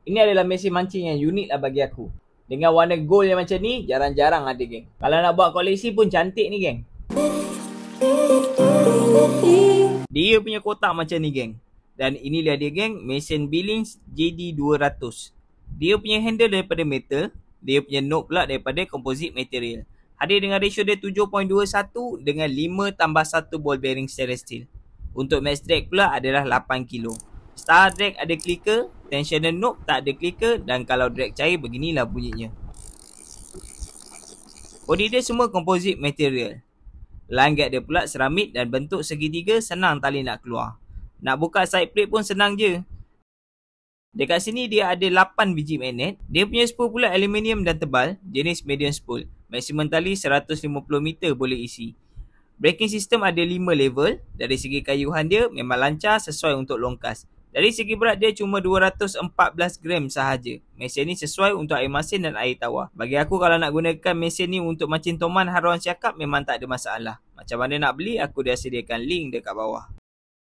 Ini adalah mesin mancing yang unik lah bagi aku. Dengan warna gold yang macam ni, jarang-jarang ada geng. Kalau nak buat koleksi pun cantik ni geng. Dia punya kotak macam ni geng. Dan inilah dia geng, mesin Billings JD200. Dia punya handle daripada metal, dia punya knob pula daripada composite material. Hadir dengan ratio dia 7.21 dengan 5 tambah 1 ball bearing stainless steel. Untuk max drag pula adalah 8 kilo. Star drag ada clicker, tensioner knob tak ada clicker, dan kalau drag cair beginilah bunyinya. Body dia semua composite material. Line guide dia pula seramik dan bentuk segitiga, senang tali nak keluar. Nak buka side plate pun senang je. Dekat sini dia ada 8 biji magnet. Dia punya spool pula aluminium dan tebal, jenis medium spool. Maksimum tali 150 meter boleh isi. Braking system ada 5 level. Dari segi kayuhan dia memang lancar, sesuai untuk longkas. Dari segi berat dia cuma 214 gram sahaja. Mesin ni sesuai untuk air masin dan air tawar. Bagi aku kalau nak gunakan mesin ni untuk mancing toman haruan siakap memang tak ada masalah. Macam mana nak beli, aku dah sediakan link dekat bawah.